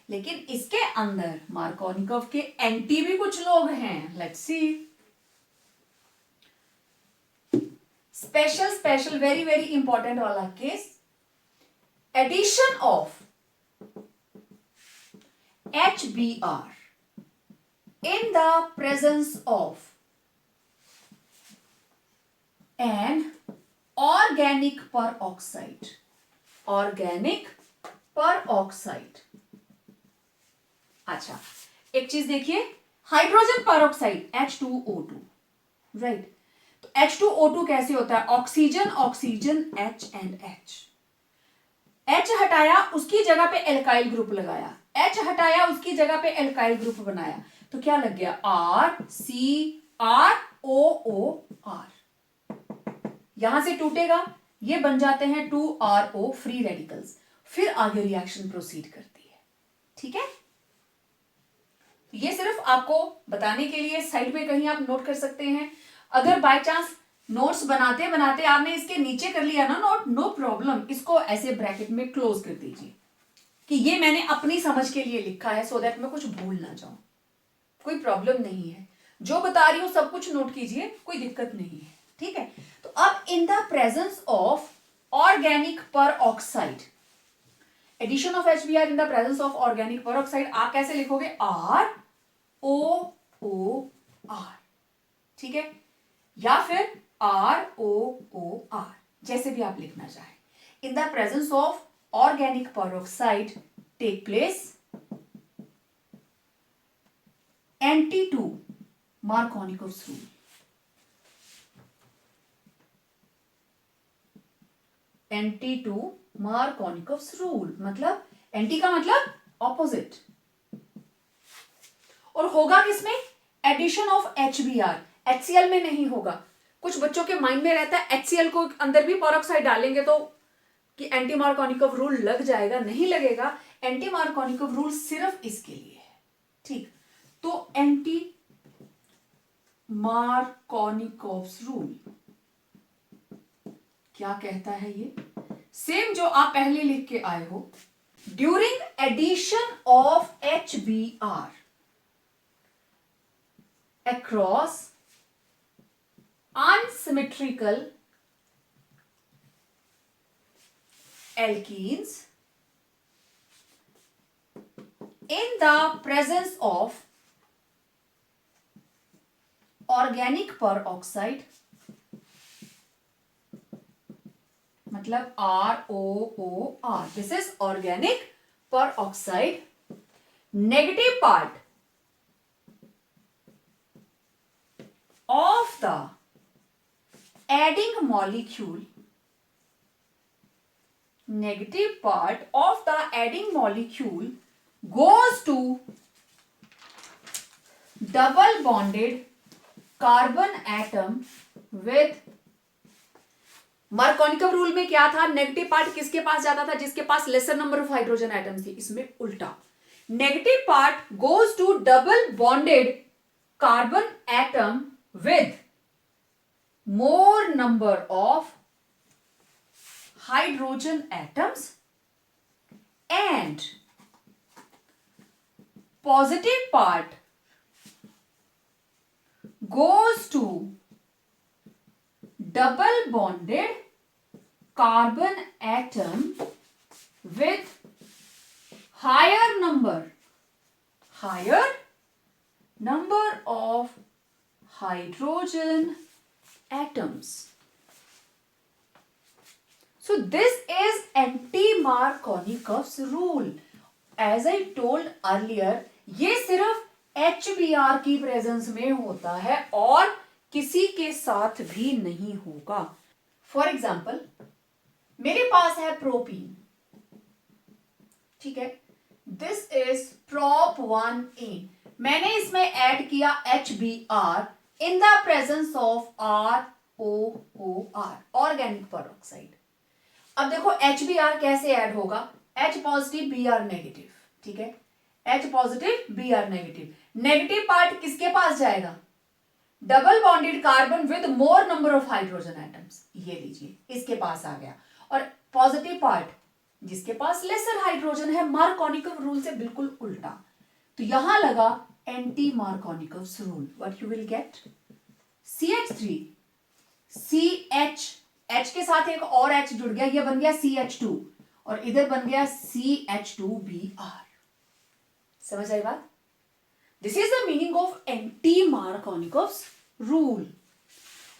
लेकिन इसके अंदर मार्कोनिकॉव के एंटी भी कुछ लोग हैं। Let's see, special very very important वाला case, addition of HBr in the presence of an organic peroxide, organic peroxide। अच्छा, एक चीज देखिए, हाइड्रोजन पेरोक्साइड H2O2, राइट। तो H2O2 कैसे होता है, oxygen oxygen H and H, H हटाया उसकी जगह पे एल्काइल ग्रुप लगाया, H हटाया उसकी जगह पे एल्काइल ग्रुप बनाया, तो क्या लग गया, RCrOOR, यहां से टूटेगा, ये बन जाते हैं 2RO फ्री रेडिकल्स, फिर आगे रिएक्शन प्रोसीड करती है, ठीक है। ये सिर्फ आपको बताने के लिए साइड में कहीं आप नोट कर सकते हैं। अगर बाय चांस नोट्स बनाते बनाते आपने इसके नीचे कर लिया ना नोट, नो प्रॉब्लम, इसको ऐसे ब्रैकेट में क्लोज कर दीजिए कि ये मैंने अपनी समझ के लिए लिखा है, सो दैट मैं कुछ भूल ना जाऊं, कोई प्रॉब्लम नहीं है। जो बता रही हूं सब कुछ नोट कीजिए, कोई दिक्कत नहीं है, ठीक है। तो अब in the presence of organic peroxide, addition of HBr in the presence of organic peroxide, आप कैसे लिखोगे, ROOR, ठीक है, या फिर ROOR, जैसे भी आप लिखना चाहें। In the presence of organic peroxide take place anti to Markovnikov's rule, anti to Markovnikov's rule, मतलब एंटी का मतलब ऑपोजिट, और होगा किसमें, एडिशन ऑफ HBr, HCl में नहीं होगा। कुछ बच्चों के माइंड में रहता है HCl को अंदर भी पेरोक्साइड डालेंगे तो कि एंटी मार्कोनिकॉव रूल लग जाएगा, नहीं लगेगा। एंटी मार्कोनिकॉव रूल सिर्फ इसके लिए है, ठीक। तो एंटी मार्कोनिकॉव्स रूल क्या कहता है, ये सेम जो आप पहले लिख के आए हो, during addition of HBr across unsymmetrical alkenes in the presence of organic peroxide, मतलब ROOR, this is organic peroxide, negative part of the adding molecule, negative part of the adding molecule goes to double bonded carbon atom with, Markovnikov rule में क्या था, negative part किसके पास जाता था, जिसके पास lesser number of hydrogen atoms थी। इसमें उल्टा, negative part goes to double bonded carbon atom with more number of hydrogen atoms and positive part goes to double bonded carbon atom with higher number of hydrogen atoms. So this is anti-Markovnikov's rule. As I told earlier, ये सिर्फ HBr की presence में होता है और किसी के साथ भी नहीं होगा. फॉर एग्जाम्पल, मेरे पास है प्रोपीन, ठीक है, दिस इज prop 1A. मैंने इसमें ऐड किया HBr in the presence of ROOR, organic peroxide. अब देखो HBr कैसे ऐड होगा, H पॉजिटिव Br नेगेटिव, ठीक है, H positive Br negative. Negative part किसके पास जाएगा, double bonded carbon with more number of hydrogen atoms, ये लीजिए इसके पास आ गया. और पॉजिटिव पार्ट जिसके पास लेसर हाइड्रोजन है, मार्कोनिकव रूल से बिल्कुल उल्टा. तो यहां लगा anti Markovnikov's rule. What you will gate, CH3 CH, H के साथ एक और H जुड़ गया, ये बन गया CH2 और इधर बन गया CH2Br. समझ आई बात? This is the meaning of anti Markovnikov's rule.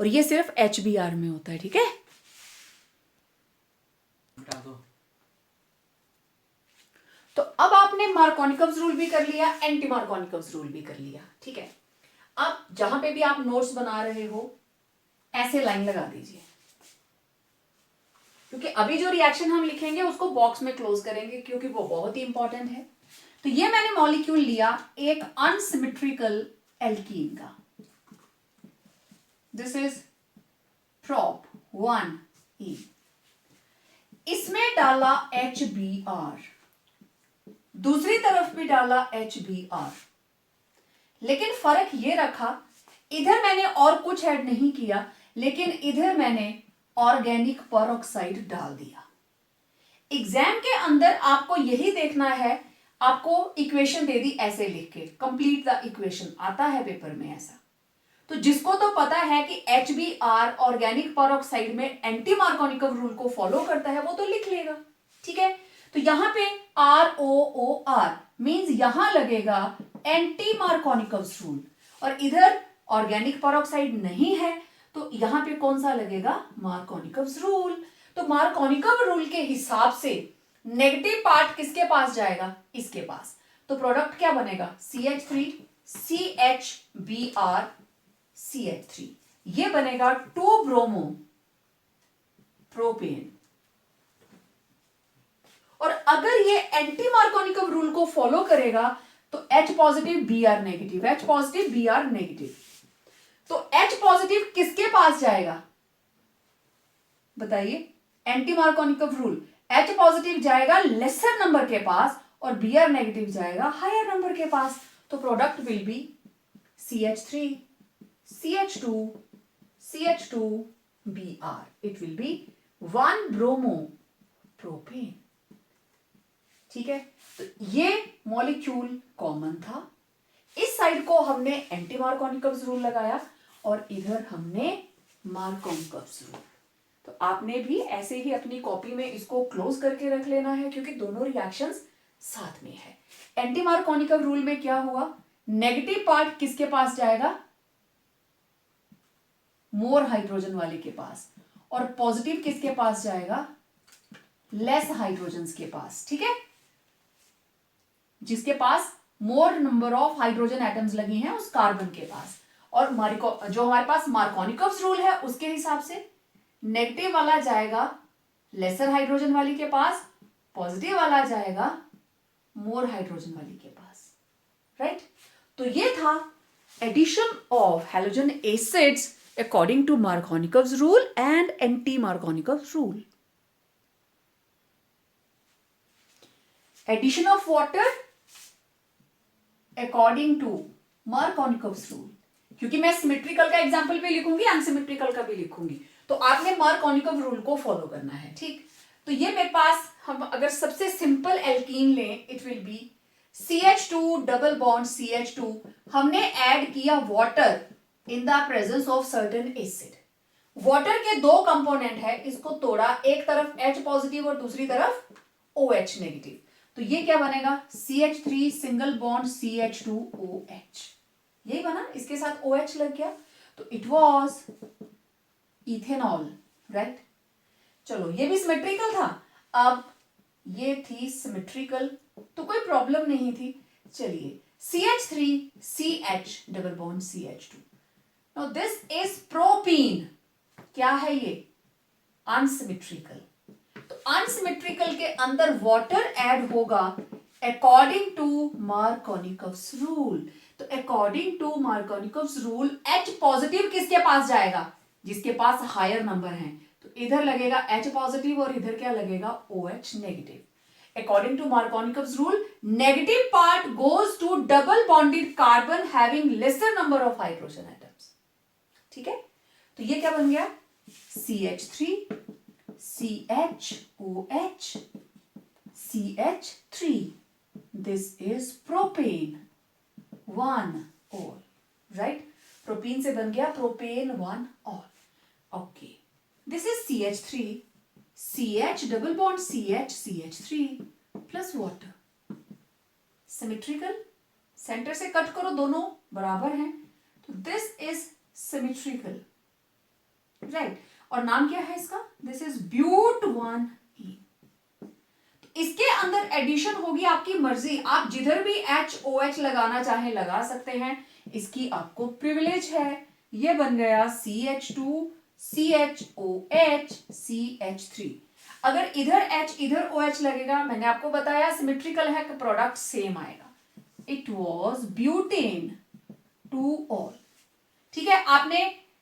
और ये सिर्फ HBr में होता है, ठीक है. तो अब आपने मार्कोनिकव्स रूल भी कर लिया, एंटी मार्कोनिकव्स रूल भी कर लिया, ठीक है. अब जहां पे भी आप नोट्स बना रहे हो ऐसे लाइन लगा दीजिए, क्योंकि अभी जो रिएक्शन हम लिखेंगे उसको बॉक्स में क्लोज करेंगे क्योंकि वो बहुत ही इंपॉर्टेंट है. तो ये मैंने मॉलिक्यूल लिया एक अनसिमेट्रिकल एल्कीन का, दिस इज prop 1E. इसमें डाला HBr, दूसरी तरफ भी डाला HBr, लेकिन फर्क ये रखा, इधर मैंने और कुछ ऐड नहीं किया, लेकिन इधर मैंने ऑर्गेनिक पेरोक्साइड डाल दिया. एग्जाम के अंदर आपको यही देखना है, आपको इक्वेशन दे दी ऐसे लिख के, कंप्लीट द इक्वेशन आता है पेपर में ऐसा. तो जिसको तो पता है कि HBr ऑर्गेनिक पेरोक्साइड में एंटी मार्कोनिकव रूल को फॉलो करता है, वो तो लिख लेगा, ठीक है. तो यहां पे ROOR मींस यहां लगेगा एंटी मार्कोनिकव रूल, और इधर ऑर्गेनिक पेरोक्साइड नहीं है तो यहां पे कौन सा लगेगा, मार्कोनिकव रूल. तो मार्कोनिकव रूल के हिसाब से नेगेटिव पार्ट किसके पास जाएगा, इसके पास. तो प्रोडक्ट क्या बनेगा, CH3 CHBr CH3, ये बनेगा 2 ब्रोमो प्रोपेन. और अगर ये एंटी मार्कोनिकव रूल को फॉलो करेगा तो H positive Br negative, H positive Br negative. तो H पॉजिटिव किसके पास जाएगा बताइए, एंटी मार्कोनिकव रूल, H पॉजिटिव जाएगा लेसर नंबर के पास और Br नेगेटिव जाएगा हायर नंबर के पास. तो product will be CH3 CH2 CH2Br. It will B 1 bromo propane, ठीक है. तो ये मॉलिक्यूल कॉमन था, इस साइड को हमने एंटी मार्कोनिकव्स रूल लगाया और इधर हमने मार्कोनिकव्स रूल. तो आपने भी ऐसे ही अपनी कॉपी में इसको क्लोज करके रख लेना है क्योंकि दोनों रिएक्शंस साथ में है. एंटी मार्कोनिकव रूल में क्या हुआ, नेगेटिव पार्ट किसके पास जाएगा, मोर हाइड्रोजन वाले के पास, और पॉजिटिव किसके पास जाएगा, लेस हाइड्रोजन के पास, ठीक है, जिसके पास more number of hydrogen atoms लगी हैं उस कार्बन के पास. और जो हमारे पास मार्कोनिकव्स रूल है उसके हिसाब से नेगेटिव वाला जाएगा लेसर हाइड्रोजन वाली के पास, पॉजिटिव वाला जाएगा मोर हाइड्रोजन वाली के पास, राइट. तो ये था addition of halogen acids according to Markovnikov's rule and anti Markovnikov's rule. Addition of water according to Markovnikov's rule, क्योंकि मैं सिमेट्रिकल का एग्जांपल भी लिखूंगी, अनसिमेट्रिकल का भी लिखूंगी, तो आपने मार्कोनिकव रूल को फॉलो करना है, ठीक. तो ये मेरे पास, हम अगर सबसे सिंपल एल्कीन लें, it will B CH2 double bond CH2, हमने ऐड किया water in the presence of certain acid. Water के दो कंपोनेंट है, इसको तोड़ा, एक तरफ H पॉजिटिव और दूसरी तरफ OH नेगेटिव, तो ये क्या बनेगा, CH3 सिंगल बॉन्ड CH2OH, यही बना, इसके साथ OH लग गया, तो इट वॉज इथेनॉल, राइट। चलो ये भी सिमेट्रिकल था, अब ये थी सिमेट्रिकल, तो कोई प्रॉब्लम नहीं थी। चलिए CH3CH double bond CH2, now this is propene, क्या है ये, अनसिमेट्रिकल, तो अनसिमेट्रिकल के अंदर वाटर ऐड होगा अकॉर्डिंग टू मार्कोनिकव्स रूल, तो according to Markovnikov's rule H positive किसके पास जाएगा, जिसके पास हायर नंबर है, तो इधर लगेगा H पॉजिटिव और इधर क्या लगेगा OH negative. According to Markovnikov's rule, negative part goes to double bonded carbon having lesser number of hydrogen atoms. ठीक है, तो ये क्या बन गया, CH3 CHOH CH3, this is propane 1-ol, right, propene से बन गया propane 1-ol, okay, this is CH3 CH double bond CH CH3 plus water, symmetrical, centre से कट करो दोनों बराबर हैं, तो दिस इज सिमेट्रिकल, राइट, और नाम क्या है इसका, दिस इज ब्यूट 1E, तो इसके अंदर एडिशन होगी आपकी मर्जी, आप जिधर भी HOH लगाना चाहे लगा सकते हैं, इसकी आपको प्रिविलेज है, ये बन गया CH2 CHOH CH3, अगर इधर H इधर OH लगेगा, मैंने आपको बताया सिमेट्रिकल है कि प्रोडक्ट सेम आएगा, इट वॉज ब्यूटेन 2-ol, ठीक है, आपने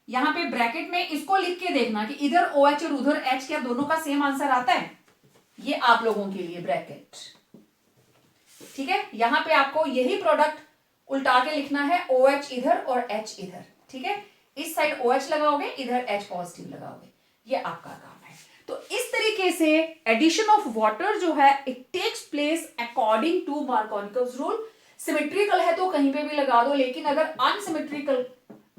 यहां पे ब्रैकेट में इसको लिख के देखना कि इधर OH और उधर H क्या दोनों का सेम आंसर आता है, ये आप लोगों के लिए ब्रैकेट, ठीक है, यहां पे आपको यही प्रोडक्ट उल्टा के लिखना है, OH इधर और H इधर, ठीक है, इस साइड OH लगाओगे, इधर H पॉजिटिव लगाओगे, ये आपका काम है। तो इस तरीके से एडिशन ऑफ वाटर जो है it takes place according to Markovnikov's rule, symmetrical है तो कहीं पे भी लगा दो, लेकिन अगर अनसिमेट्रिकल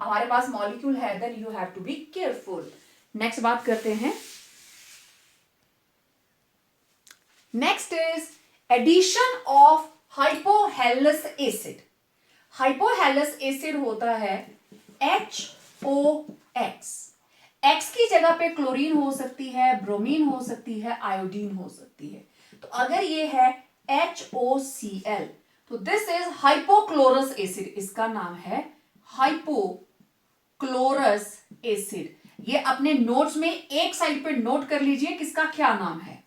हमारे पास मॉलिक्यूल है then you have to be careful. Next बात करते हैं, next is addition of hypohalous acid. Hypohalous acid होता है HOX, X की जगह पे क्लोरीन हो सकती है, ब्रोमीन हो सकती है, आयोडीन हो सकती है, तो अगर ये है HOCl तो दिस इज हाइपोक्लोरस एसिड, इसका नाम है हाइपोक्लोरस एसिड। ये अपने नोट्स में एक साइड पे नोट कर लीजिए किसका क्या नाम है,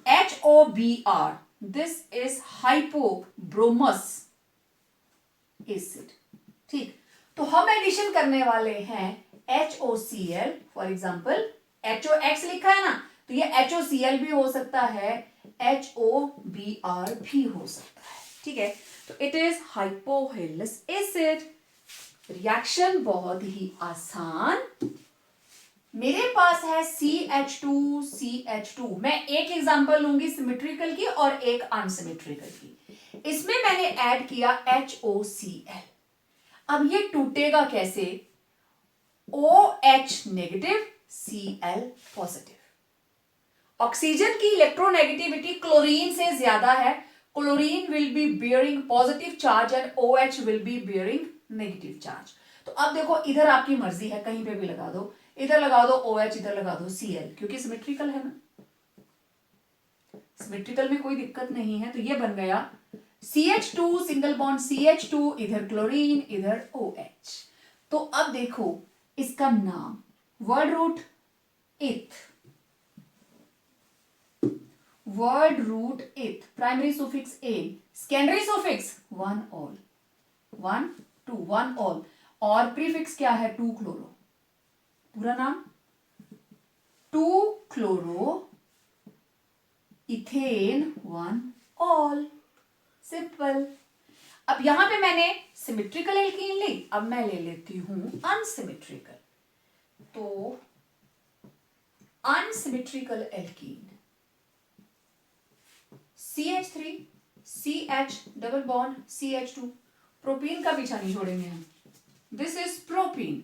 HOBr, दिस इज हाइपोब्रोमस एसिड, ठीक, तो हम एडिशन करने वाले हैं HOCl, फॉर एग्जाम्पल HOX लिखा है ना, तो ये HOCl भी हो सकता है, HOBr भी हो सकता है, ठीक है, तो it is hypohalous acid. Reaction बहुत ही आसान, मेरे पास है CH2CH2, मैं एक एग्जांपल लूंगी सिमेट्रिकल की और एक अनसिमेट्रिकल की, इसमें मैंने ऐड किया HOCl, अब ये टूटेगा कैसे, OH negative Cl positive, oxygen की इलेक्ट्रोनेगेटिविटी क्लोरीन से ज्यादा है, chlorine will be bearing positive charge and OH will be bearing negative charge. तो अब देखो इधर आपकी मर्जी है, कहीं पे भी लगा दो, इधर लगा दो OH, इधर लगा दो Cl, क्योंकि सिमेट्रिकल है ना, सिमेट्रिकल में कोई दिक्कत नहीं है, तो ये बन गया CH2 सिंगल बॉन्ड CH2, इधर क्लोरीन इधर OH। तो अब देखो इसका नाम, वर्ड रूट इथ, वर्ड रूट इथ, primary suffix A, secondary suffix 1-ol, 1-2-1-ol, और प्रीफिक्स क्या है 2-chloro, पूरा नाम 2-chloro इथेन 1-ol, सिंपल। अब यहां पे मैंने सिमेट्रिकल एल्कीन ली, अब मैं ले लेती हूं अनसिमेट्रिकल, तो unsymmetrical alkene CH3 CH double bond CH2, propene का पीछा नहीं छोड़ेंगे हम, दिस इज प्रोपीन,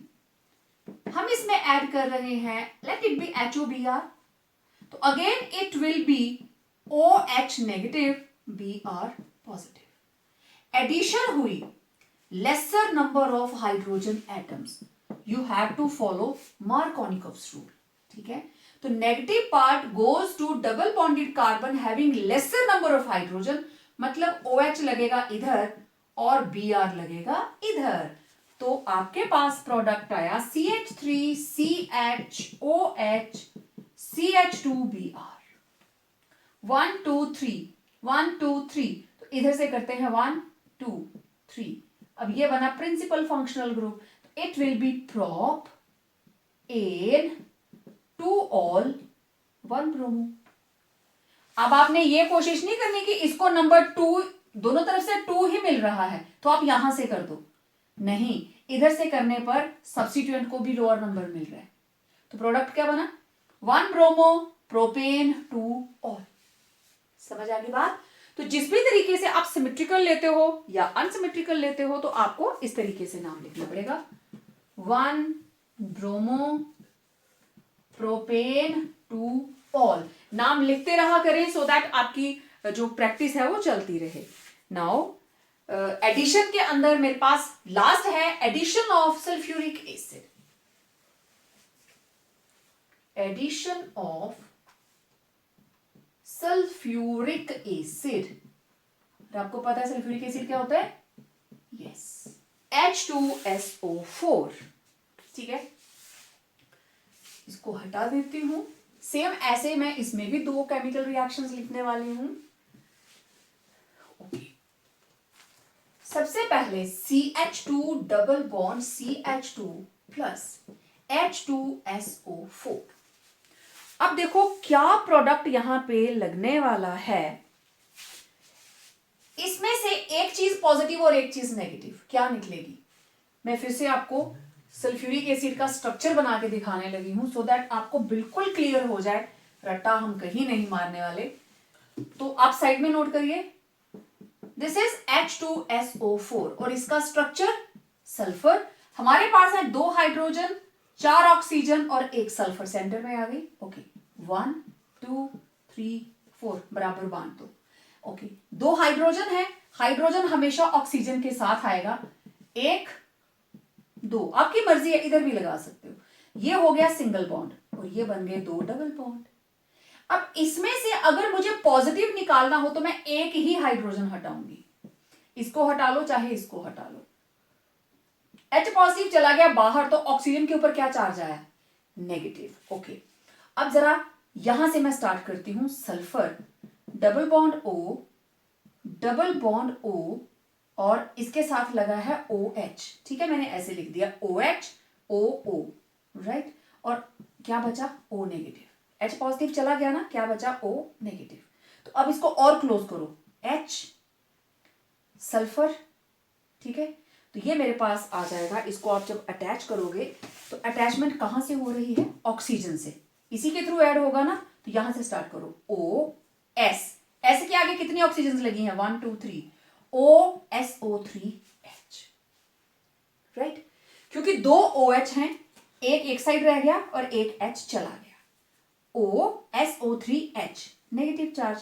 हम इसमें ऐड कर रहे हैं, लेट इट बी HOBr, तो again it will be OH negative Br positive. Addition हुई lesser number of hydrogen atoms, you have to follow Markovnikov's rule, ठीक है। तो negative part goes to double bonded carbon having lesser number of hydrogen, मतलब OH लगेगा इधर और Br लगेगा इधर, तो आपके पास प्रोडक्ट आया CH3CHOH CH2Br। 1 2 3 1 2 3, तो इधर से करते हैं 1 2 3, अब ये बना principal functional group, it will be prop ane 2 all 1 bromo. अब आपने ये कोशिश नहीं करनी कि इसको नंबर 2 दोनों तरफ से 2 ही मिल रहा है तो आप यहां से कर दो, नहीं, इधर से करने पर सब्स्टिट्यूएंट को भी लोअर नंबर मिल रहा है, तो प्रोडक्ट क्या बना 1 ब्रोमो प्रोपेन 2 ऑल। समझ आ गई बात? तो जिस भी तरीके से आप सिमेट्रिकल लेते हो या अनसिमेट्रिकल लेते हो तो आपको इस तरीके से नाम लिखना पड़ेगा, 1 ब्रोमो प्रोपेन 2 ऑल। नाम लिखते रहा करें सो दैट आपकी जो प्रैक्टिस है वो चलती रहे। नाउ एडिशन के अंदर मेरे पास लास्ट है addition of sulphuric acid. Addition of sulphuric acid, आपको पता है सल्फ्यूरिक एसिड क्या होता है? यस, H2SO4, ठीक है। इसको हटा देती हूं, सेम ऐसे मैं इसमें भी 2 केमिकल रिएक्शंस लिखने वाली हूं। ओके, सबसे पहले CH2 double bond CH2 plus H2SO4। अब देखो क्या प्रोडक्ट यहां पे लगने वाला है, इसमें से एक चीज पॉजिटिव और एक चीज नेगेटिव, क्या निकलेगी? मैं फिर से आपको सल्फ्यूरिक एसिड का स्ट्रक्चर बना के दिखाने लगी हूं सो दैट आपको बिल्कुल क्लियर हो जाए, रट्टा हम कहीं नहीं मारने वाले। तो आप साइड में नोट करिए, दिस इज H2SO4 और इसका स्ट्रक्चर सल्फर। हमारे पास है 2 हाइड्रोजन 4 ऑक्सीजन और 1 सल्फर, सेंटर में आ गई। ओके, 1 2 3 4 बराबर बांट दो। ओके, 2 हाइड्रोजन है, हाइड्रोजन हमेशा ऑक्सीजन के साथ आएगा, 1 2 आपकी मर्जी है, इधर भी लगा सकते हो। ये हो गया सिंगल बॉन्ड और ये बन गए 2 डबल बॉन्ड। अब इसमें से अगर मुझे पॉजिटिव निकालना हो तो मैं एक ही हाइड्रोजन हटाऊंगी, इसको हटा लो चाहे इसको हटा लो। H पॉजिटिव चला गया बाहर तो ऑक्सीजन के ऊपर क्या चार्ज आया? नेगेटिव। ओके, अब जरा यहां से मैं स्टार्ट करती हूं, sulphur double bond O double bond O और इसके साथ लगा है OH, ठीक है, मैंने ऐसे लिख दिया OH OO, राइट, और क्या बचा? O negative. H पॉजिटिव चला गया ना, क्या बचा? O negative. तो अब इसको और क्लोज करो, H सल्फर, ठीक है, तो ये मेरे पास आ जाएगा। इसको आप जब अटैच करोगे तो अटैचमेंट कहां से हो रही है? ऑक्सीजन से, इसी के थ्रू ऐड होगा ना, तो यहां से स्टार्ट करो, OS, S के आगे कितनी ऑक्सीजन लगी हैं? 1 2 3, OSO3H, राइट, क्योंकि 2 OH हैं, एक साइड रह गया और एक H चला गया, OSO3H नेगेटिव चार्ज।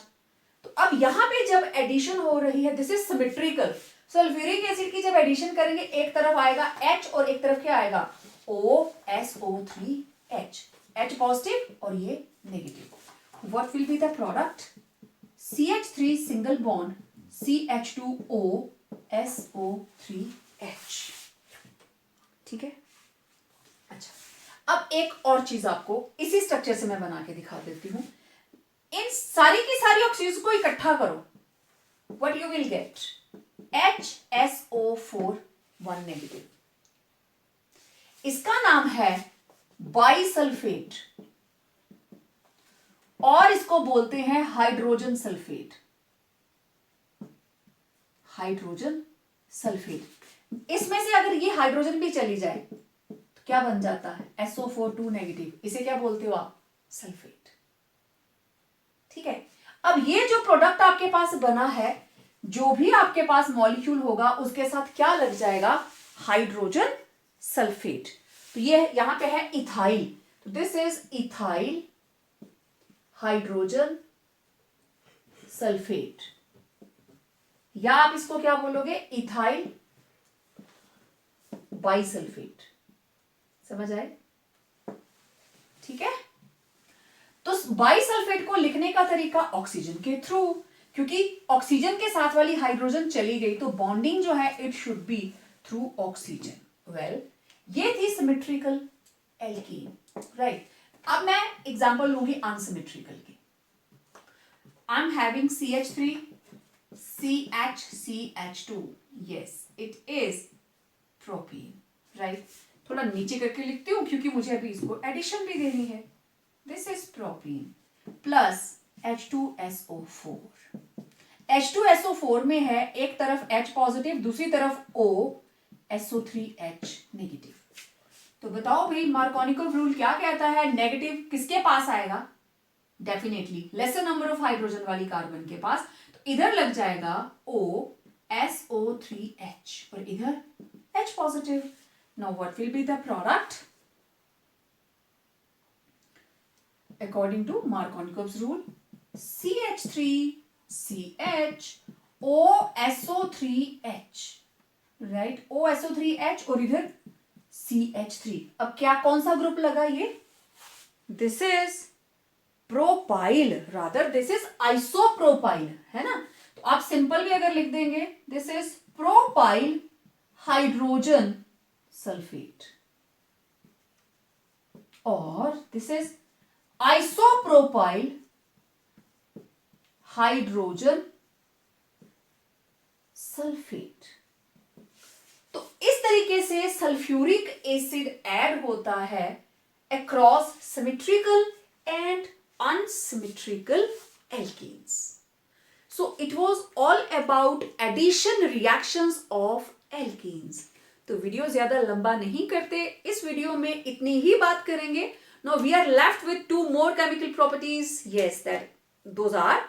तो अब यहां पे जब एडिशन हो रही है, this is symmetrical, sulphuric acid की जब एडिशन करेंगे एक तरफ आएगा H और एक तरफ क्या आएगा? OSO3H, H पॉजिटिव और ये negative. What will be the product? CH3 single bond CH2O SO3H, ठीक है। अच्छा, अब एक और चीज आपको इसी स्ट्रक्चर से मैं बना के दिखा देती हूं। इन सारी की सारी ऑक्सीजन को इकट्ठा करो, what you will gate? HSO4 1 negative. इसका नाम है बाइसल्फेट और इसको बोलते हैं हाइड्रोजन सल्फेट। हाइड्रोजन सल्फेट, इसमें से अगर ये हाइड्रोजन भी चली जाए तो क्या बन जाता है? SO4 2 negative. इसे क्या बोलते हो आप? सल्फेट, ठीक है। अब ये जो प्रोडक्ट आपके पास बना है, जो भी आपके पास मॉलिक्यूल होगा उसके साथ क्या लग जाएगा? Hydrogen sulphate. तो ये यहां पे है इथाइल, तो this is ethyl hydrogen sulphate, या आप इसको क्या बोलोगे, इथाइल बाइसल्फेट। समझ आए? ठीक है। तो बाइसल्फेट को लिखने का तरीका ऑक्सीजन के थ्रू, क्योंकि ऑक्सीजन के साथ वाली हाइड्रोजन चली गई तो बॉन्डिंग जो है it should be through oxygen. Well, ये थी सिमेट्रिकल एल्कीन, राइट। अब मैं एग्जांपल लूंगी अनसिमेट्रिकल की। I am having CH3 CH2, yes it is propene, right. थोड़ा नीचे करके लिखती हूं क्योंकि मुझे अभी इसको एडिशन भी देनी है। This is propene plus H2SO4। H2SO4 में है एक तरफ H पॉजिटिव, दूसरी तरफ O SO3H नेगेटिव। तो बताओ भाई मार्कोनिकॉव रूल क्या कहता है, नेगेटिव किसके पास आएगा, definitely laser number of hydrogen वाली कार्बन के पास, तो इधर लग जाएगा O SO3H और इधर H positive. Now what will be the product according to Markovnikov's rule, CH3 CH OSO3H, right, OSO3H और इधर CH3। अब क्या कौन सा ग्रुप लगा ये, this is propyl, rather this is isopropyl, है ना। तो आप सिंपल भी अगर लिख देंगे this is propyl hydrogen sulphate, और this is isopropyl hydrogen sulphate. तो इस तरीके से सल्फ्यूरिक एसिड ऐड होता है across symmetrical and unsymmetrical alkenes. So it was all about addition reactions of alkenes. तो वीडियो ज्यादा लंबा नहीं करते, इस वीडियो में इतनी ही बात करेंगे। Now we are left with two more chemical properties. Yes, those are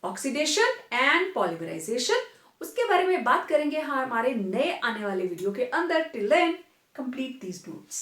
oxidation and polymerization. उसके बारे में बात करेंगे हमारे नए आने वाले वीडियो के अंदर। Till then, complete these notes.